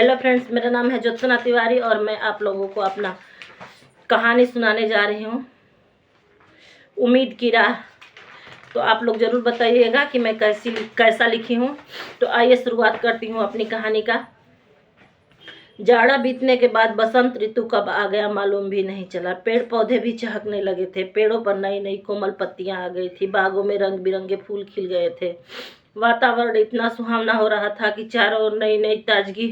Hello friends, मेरा नाम है ज्योत्सना तिवारी और मैं आप लोगों को अपना कहानी सुनाने जा रही हूँ, उम्मीद की राह। तो आप लोग ज़रूर बताइएगा कि मैं कैसा लिखी हूँ। तो आइए शुरुआत करती हूँ अपनी कहानी का। जाड़ा बीतने के बाद बसंत ऋतु कब आ गया मालूम भी नहीं चला। पेड़ पौधे भी चहकने लगे थे। पेड़ों पर नई नई कोमल पत्तियां आ गई थी। बागों में रंग बिरंगे फूल खिल गए थे। वातावरण इतना सुहावना हो रहा था कि चारों ओर नई नई ताजगी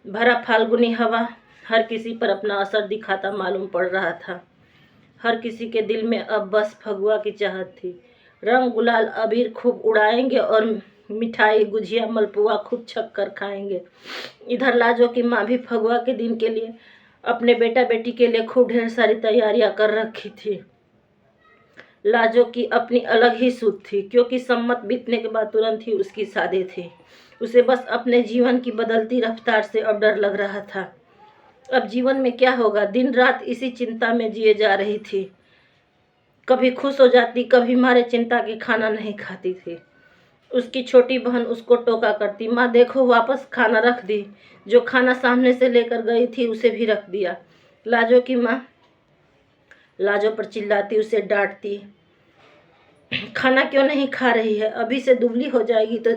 भरा फाल्गुनी हवा हर किसी पर अपना असर दिखाता मालूम पड़ रहा था। हर किसी के दिल में अब बस फगुआ की चाहत थी। रंग गुलाल अबीर खूब उड़ाएंगे और मिठाई गुजिया मलपुआ खूब छक कर खाएंगे। इधर लाजो की माँ भी फगुआ के दिन के लिए अपने बेटा बेटी के लिए खूब ढेर सारी तैयारियां कर रखी थी। लाजो की अपनी अलग ही सूझ थी, क्योंकि सम्मत बीतने के बाद तुरंत ही उसकी शादी थी। उसे बस अपने जीवन की बदलती रफ्तार से अब डर लग रहा था। अब जीवन में क्या होगा, दिन रात इसी चिंता में जिए जा रही थी। कभी खुश हो जाती, कभी मारे चिंता के खाना नहीं खाती थी। उसकी छोटी बहन उसको टोका करती, माँ देखो वापस खाना रख दी। जो खाना सामने से लेकर गई थी उसे भी रख दिया। लाजो की माँ लाजो पर चिल्लाती, उसे डांटती, खाना क्यों नहीं खा रही है, अभी से दुबली हो जाएगी तो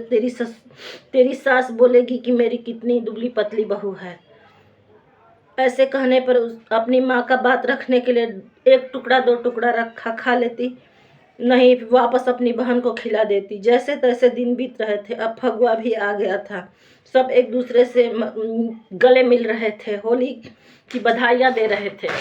तेरी सास बोलेगी कि मेरी कितनी दुबली पतली बहू है। ऐसे कहने पर अपनी माँ का बात रखने के लिए एक टुकड़ा दो टुकड़ा रखा खा लेती, नहीं वापस अपनी बहन को खिला देती। जैसे तैसे दिन बीत रहे थे। अब फगुआ भी आ गया था। सब एक दूसरे से गले मिल रहे थे, होली की बधाइयाँ दे रहे थे।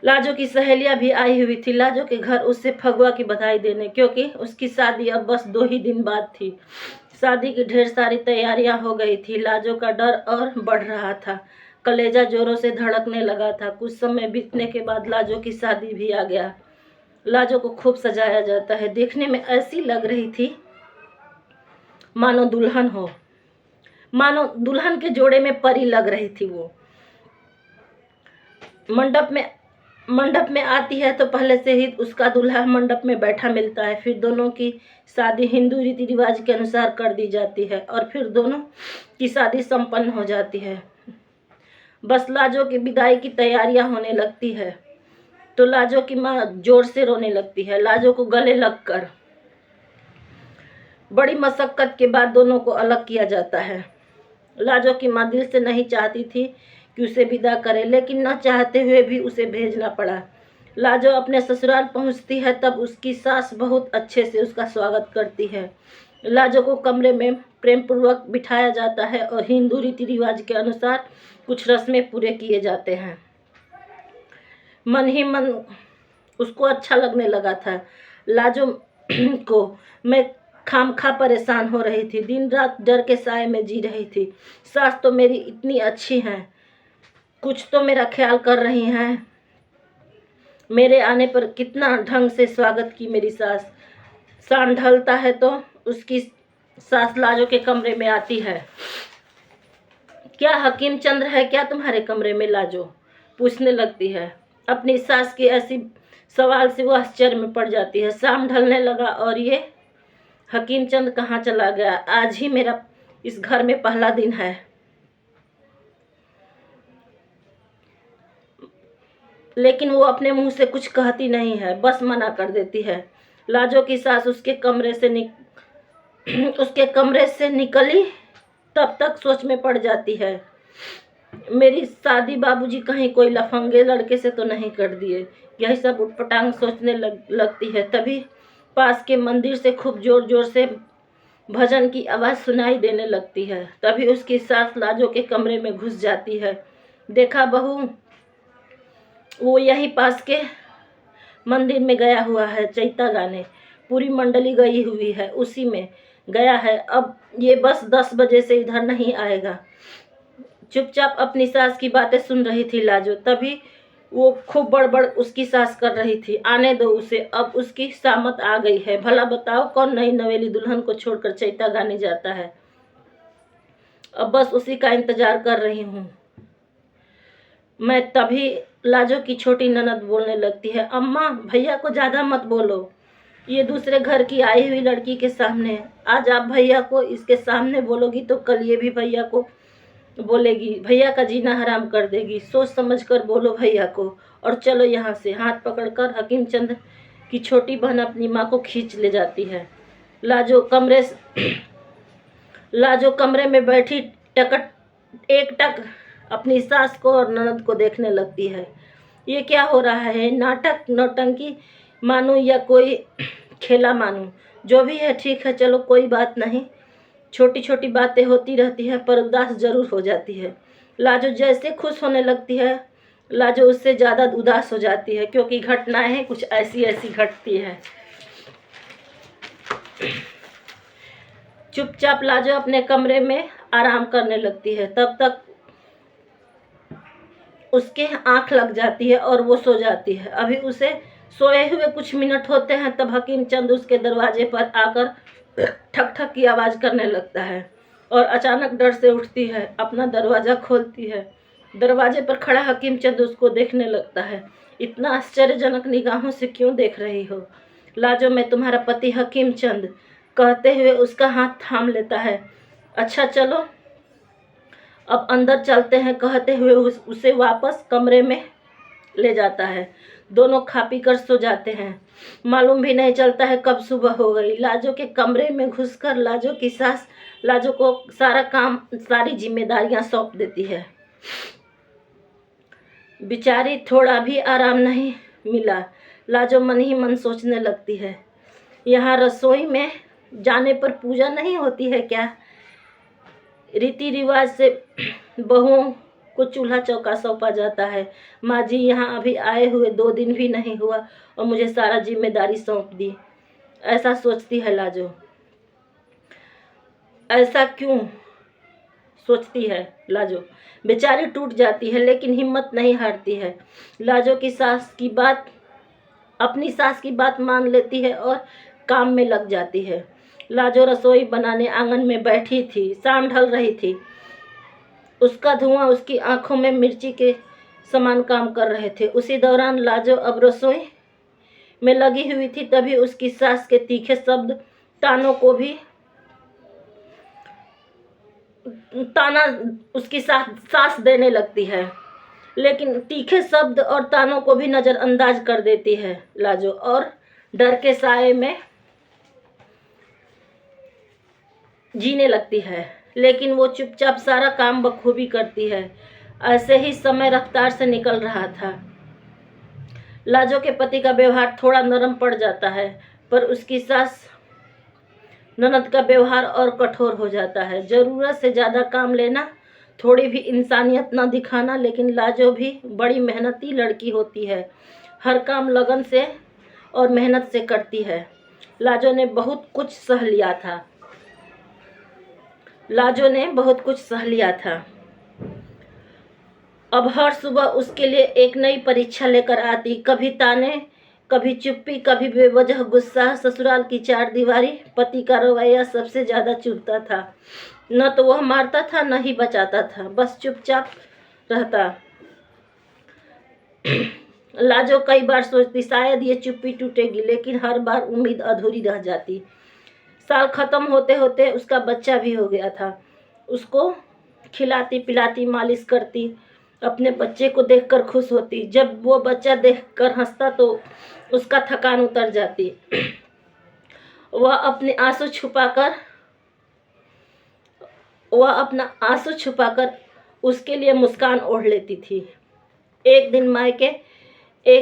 लाजो की सहेलियां भी आई हुई थी लाजो के घर उससे फगुआ की बधाई देने, क्योंकि उसकी शादी अब बस 2 ही दिन बाद थी। शादी की ढेर सारी तैयारियां हो गई थी। लाजो का डर और बढ़ रहा था। कलेजा जोरों से धड़कने लगा था। कुछ समय बीतने के बाद लाजो की शादी भी आ गया। लाजो को खूब सजाया जाता है। देखने में ऐसी लग रही थी मानो दुल्हन हो, मानो दुल्हन के जोड़े में परी लग रही थी वो। मंडप में आती है तो पहले से ही उसका दूल्हा मंडप में बैठा मिलता है। फिर दोनों की शादी हिंदू रीति रिवाज के अनुसार कर दी जाती है और फिर दोनों की शादी संपन्न हो जाती है। बस लाजो की विदाई की तैयारियां होने लगती है तो लाजो की माँ जोर से रोने लगती है। लाजो को गले लगकर बड़ी मशक्कत के बाद दोनों को अलग किया जाता है। लाजो की माँ दिल से नहीं चाहती थी कि उसे विदा करे, लेकिन न चाहते हुए भी उसे भेजना पड़ा। लाजो अपने ससुराल पहुंचती है तब उसकी सास बहुत अच्छे से उसका स्वागत करती है। लाजो को कमरे में प्रेम पूर्वक बिठाया जाता है और हिंदू रीति रिवाज के अनुसार कुछ रस्में पूरे किए जाते हैं। मन ही मन उसको अच्छा लगने लगा था। लाजो को मैं खामखा परेशान हो रही थी। दिन रात डर के साए में जी रही थी। सास तो मेरी इतनी अच्छी हैं, कुछ तो मेरा ख्याल कर रही हैं। मेरे आने पर कितना ढंग से स्वागत की मेरी सास। शाम ढलता है तो उसकी सास लाजो के कमरे में आती है। क्या हकीम चंद्र है क्या तुम्हारे कमरे में, लाजो पूछने लगती है। अपनी सास की ऐसी सवाल से वो आश्चर्य में पड़ जाती है। शाम ढलने लगा और ये हकीम चंद कहाँ चला गया? आज ही मेरा इस घर में पहला दिन है। लेकिन वो अपने मुंह से कुछ कहती नहीं है, बस मना कर देती है। लाजो की सास उसके कमरे से निकली तब तक सोच में पड़ जाती है, मेरी शादी बाबूजी कहीं कोई लफंगे लड़के से तो नहीं कर दिए। यही सब उटपटांग सोचने लगती है। तभी पास के मंदिर से खूब जोर जोर से भजन की आवाज़ सुनाई देने लगती है। तभी उसकी सास लाजो के कमरे में घुस जाती है। देखा बहू, वो यही पास के मंदिर में गया हुआ है चैता गाने। पूरी मंडली गई हुई है, उसी में गया है। अब ये बस 10 बजे से इधर नहीं आएगा। चुपचाप अपनी सास की बातें सुन रही थी लाजो। तभी वो खूब बड़बड़ उसकी सास कर रही थी, आने दो उसे, अब उसकी सामत आ गई है। भला बताओ कौन नई नवेली दुल्हन को छोड़कर चैता गाने जाता है। अब बस उसी का इंतजार कर रही हूँ मैं। तभी लाजो की छोटी ननद बोलने लगती है, अम्मा भैया को ज़्यादा मत बोलो, ये दूसरे घर की आई हुई लड़की के सामने आज आप भैया को इसके सामने बोलोगी तो कल ये भी भैया को बोलेगी, भैया का जीना हराम कर देगी। सोच समझ कर बोलो भैया को और चलो यहाँ से। हाथ पकड़कर हकीम चंद की छोटी बहन अपनी माँ को खींच ले जाती है। लाजो कमरे में बैठी एकटक अपनी सास को और ननद को देखने लगती है। ये क्या हो रहा है? नाटक नौटंकी मानूं या कोई खेला मानूं? जो भी है ठीक है, चलो कोई बात नहीं। छोटी छोटी बातें होती रहती है पर उदास जरूर हो जाती है। लाजो जैसे खुश होने लगती है, लाजो उससे ज़्यादा उदास हो जाती है, क्योंकि घटनाएं कुछ ऐसी ऐसी घटती है। चुपचाप लाजो अपने कमरे में आराम करने लगती है। तब तक उसके आंख लग जाती है और वो सो जाती है। अभी उसे सोए हुए कुछ मिनट होते हैं तब हकीम चंद उसके दरवाजे पर आकर ठक ठक की आवाज़ करने लगता है और अचानक डर से उठती है, अपना दरवाज़ा खोलती है। दरवाजे पर खड़ा हकीम चंद उसको देखने लगता है। इतना आश्चर्यजनक निगाहों से क्यों देख रही हो? लाजो, मैं तुम्हारा पति हकीम चंद, कहते हुए उसका हाथ थाम लेता है। अच्छा चलो अब अंदर चलते हैं, कहते हुए उसे वापस कमरे में ले जाता है। दोनों खा पी कर सो जाते हैं। मालूम भी नहीं चलता है कब सुबह हो गई। लाजो के कमरे में घुसकर लाजो की सास लाजो को सारा काम, सारी जिम्मेदारियां सौंप देती है। बेचारी थोड़ा भी आराम नहीं मिला। लाजो मन ही मन सोचने लगती है, यहाँ रसोई में जाने पर पूजा नहीं होती है क्या? रीति रिवाज से बहुओं को चूल्हा चौका सौंपा जाता है। माँ जी यहाँ अभी आए हुए 2 दिन भी नहीं हुआ और मुझे सारा जिम्मेदारी सौंप दी। ऐसा सोचती है लाजो। ऐसा क्यों सोचती है लाजो? बेचारी टूट जाती है लेकिन हिम्मत नहीं हारती है। लाजो की सास की बात, अपनी सास की बात मान लेती है और काम में लग जाती है। लाजो रसोई बनाने आंगन में बैठी थी। शाम ढल रही थी। उसका धुआं उसकी आंखों में मिर्ची के समान काम कर रहे थे। उसी दौरान लाजो अब रसोई में लगी हुई थी, तभी उसकी सास के तीखे शब्द ताना उसकी सास देने लगती है, लेकिन तीखे शब्द और तानों को भी नज़रअंदाज कर देती है लाजो और डर के साए में जीने लगती है। लेकिन वो चुपचाप सारा काम बखूबी करती है। ऐसे ही समय रफ्तार से निकल रहा था। लाजो के पति का व्यवहार थोड़ा नरम पड़ जाता है, पर उसकी सास ननद का व्यवहार और कठोर हो जाता है। ज़रूरत से ज़्यादा काम लेना, थोड़ी भी इंसानियत न दिखाना। लेकिन लाजो भी बड़ी मेहनती लड़की होती है। हर काम लगन से और मेहनत से करती है। लाजो ने बहुत कुछ सह लिया था। अब हर सुबह उसके लिए एक नई परीक्षा लेकर आती। कभी ताने, कभी चुप्पी, कभी बेवजह गुस्सा। ससुराल की 4 दीवारी पति का रवैया सबसे ज़्यादा चुभता था। न तो वह मारता था न ही बचाता था, बस चुपचाप रहता। लाजो कई बार सोचती शायद ये चुप्पी टूटेगी, लेकिन हर बार उम्मीद अधूरी रह जाती। साल खत्म होते होते उसका बच्चा भी हो गया था। उसको खिलाती पिलाती, मालिश करती, अपने बच्चे को देखकर खुश होती। जब वो बच्चा देखकर हंसता तो उसका थकान उतर जाती। वह अपना आंसू छुपाकर उसके लिए मुस्कान ओढ़ लेती थी। एक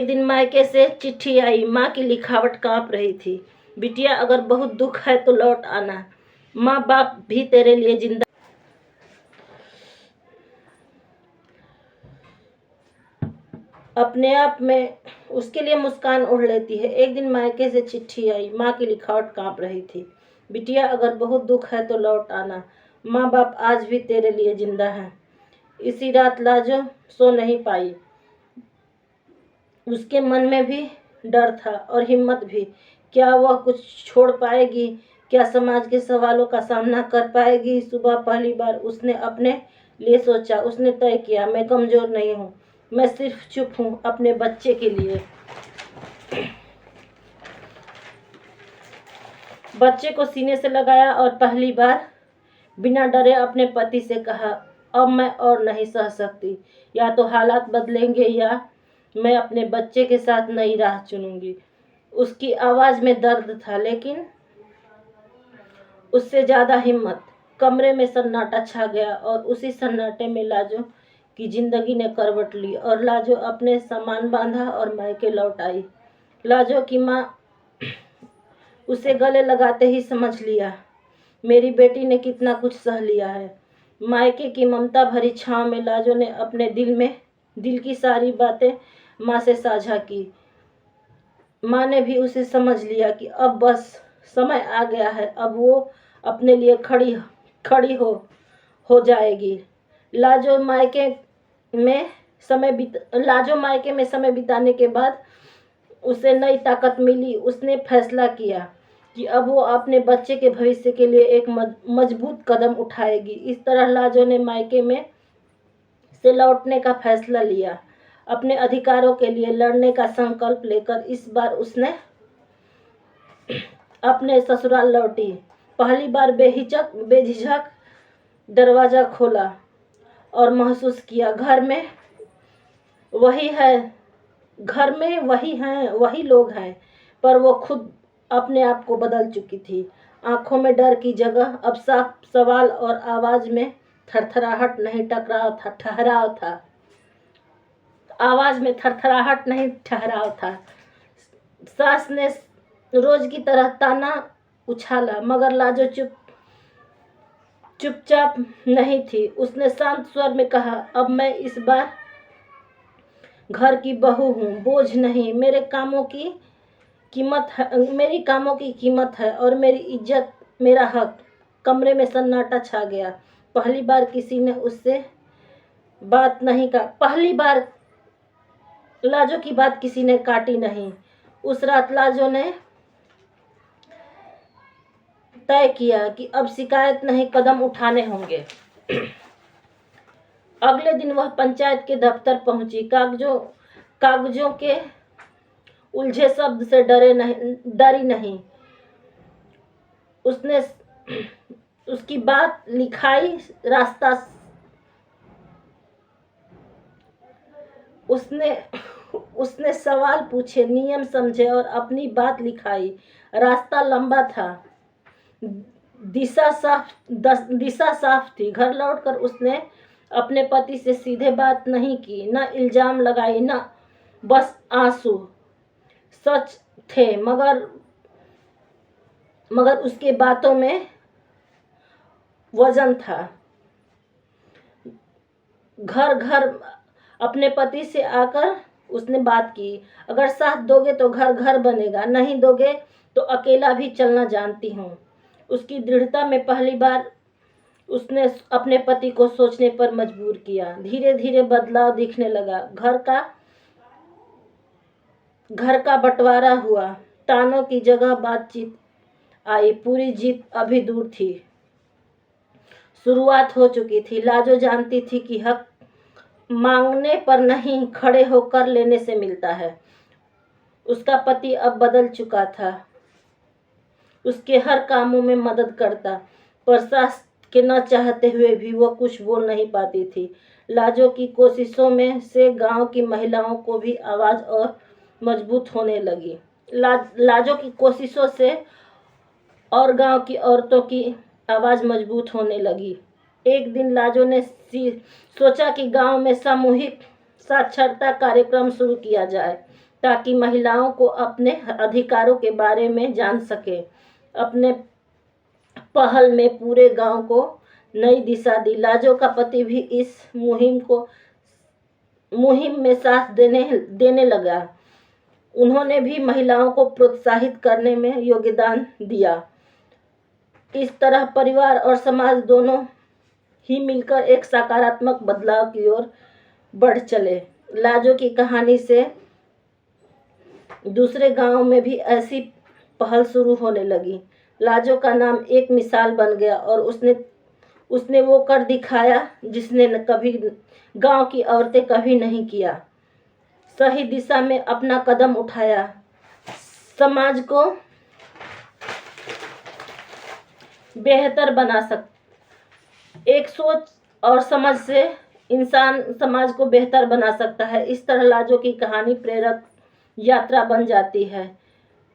दिन मायके से चिट्ठी आई। माँ की लिखावट कांप रही थी। बिटिया, अगर बहुत दुख है तो लौट आना। माँ बाप भी तेरे लिए जिंदा। अपने आप में उसके लिए मुस्कान ओढ़ लेती है। एक दिन मायके से चिट्ठी आई। माँ की लिखावट कांप रही थी। बिटिया, अगर बहुत दुख है तो लौट आना। माँ बाप आज भी तेरे लिए जिंदा हैं। इसी रात लाजो सो नहीं पाई। उसके मन में भी डर था और हिम्मत भी। क्या वह कुछ छोड़ पाएगी? क्या समाज के सवालों का सामना कर पाएगी? सुबह पहली बार उसने अपने लिए सोचा। उसने तय किया, मैं कमज़ोर नहीं हूँ, मैं सिर्फ चुप हूँ अपने बच्चे के लिए। बच्चे को सीने से लगाया और पहली बार बिना डरे अपने पति से कहा, अब मैं और नहीं सह सकती, या तो हालात बदलेंगे या मैं अपने बच्चे के साथ नई राह चुनूंगी। उसकी आवाज़ में दर्द था, लेकिन उससे ज़्यादा हिम्मत। कमरे में सन्नाटा छा गया और उसी सन्नाटे में लाजो की जिंदगी ने करवट ली और लाजो अपने सामान बांधा और मायके लौट आई। लाजो की माँ उसे गले लगाते ही समझ लिया, मेरी बेटी ने कितना कुछ सह लिया है। मायके की ममता भरी छांव में लाजो ने अपने दिल की सारी बातें माँ से साझा की। माँ ने भी उसे समझ लिया कि अब बस समय आ गया है, अब वो अपने लिए खड़ी हो जाएगी। लाजो मायके में समय बिताने के बाद उसे नई ताकत मिली। उसने फैसला किया कि अब वो अपने बच्चे के भविष्य के लिए एक मजबूत कदम उठाएगी। इस तरह लाजो ने मायके में से लौटने का फैसला लिया। अपने अधिकारों के लिए लड़ने का संकल्प लेकर इस बार उसने अपने ससुराल लौटी। पहली बार बेझिझक दरवाजा खोला और महसूस किया, घर में वही लोग हैं, पर वो खुद अपने आप को बदल चुकी थी। आंखों में डर की जगह अब साफ सवाल और आवाज में थरथराहट नहीं ठहराव था। आवाज में थरथराहट नहीं ठहराव था। सास ने रोज की तरह ताना उछाला, मगर लाजो चुपचाप नहीं थी। उसने शांत स्वर में कहा, अब मैं इस बार घर की बहू हूँ, बोझ नहीं। मेरी कामों की कीमत है और मेरी इज्जत मेरा हक। कमरे में सन्नाटा छा गया। पहली बार किसी ने उससे बात नहीं का पहली बार लाजो की बात किसी ने काटी नहीं। उस रात लाजो ने तय किया कि अब शिकायत नहीं, कदम उठाने होंगे। अगले दिन वह पंचायत के दफ्तर पहुंची। कागजों के उलझे शब्द से डरी नहीं। उसकी बात लिखाई, रास्ता उसने सवाल पूछे, नियम समझे और अपनी बात लिखाई। रास्ता लंबा था, दिशा साफ थी। घर लौटकर उसने अपने पति से सीधे बात नहीं की, न इल्जाम लगाई, न बस आंसू। सच थे, मगर उसके बातों में वजन था। घर अपने पति से आकर उसने बात की, अगर साथ दोगे तो घर बनेगा, नहीं दोगे तो अकेला भी चलना जानती हूँ। उसकी दृढ़ता में पहली बार उसने अपने पति को सोचने पर मजबूर किया। धीरे धीरे बदलाव दिखने लगा। घर का बंटवारा हुआ। तानों की जगह बातचीत आई। पूरी जीत अभी दूर थी, शुरुआत हो चुकी थी। लाजो जानती थी कि हक मांगने पर नहीं, खड़े होकर लेने से मिलता है। उसका पति अब बदल चुका था। उसके हर कामों में मदद करता, पर सास के न चाहते हुए भी वो कुछ बोल नहीं पाती थी। लाजो की कोशिशों में से गांव की महिलाओं को भी आवाज और मजबूत होने लगी। लाजो की कोशिशों से और गांव की औरतों की आवाज मजबूत होने लगी। एक दिन लाजो ने सोचा कि गांव में सामूहिक साक्षरता कार्यक्रम शुरू किया जाए, ताकि महिलाओं को अपने अधिकारों के बारे में जान सके। अपने पहल में पूरे गांव को नई दिशा दी। लाजो का पति भी इस मुहिम में साथ देने लगा। उन्होंने भी महिलाओं को प्रोत्साहित करने में योगदान दिया। इस तरह परिवार और समाज दोनों ही मिलकर एक सकारात्मक बदलाव की ओर बढ़ चले। लाजो की कहानी से दूसरे गांव में भी ऐसी पहल शुरू होने लगी। लाजो का नाम एक मिसाल बन गया और उसने वो कर दिखाया जिसने कभी गांव की औरतें कभी नहीं किया। सही दिशा में अपना कदम उठाया। समाज को बेहतर बना एक सोच और समझ से इंसान समाज को बेहतर बना सकता है। इस तरह लाजो की कहानी प्रेरक यात्रा बन जाती है।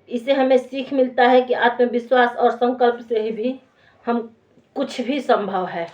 इसे हमें सीख मिलता है कि आत्मविश्वास और संकल्प से ही भी हम कुछ भी संभव है।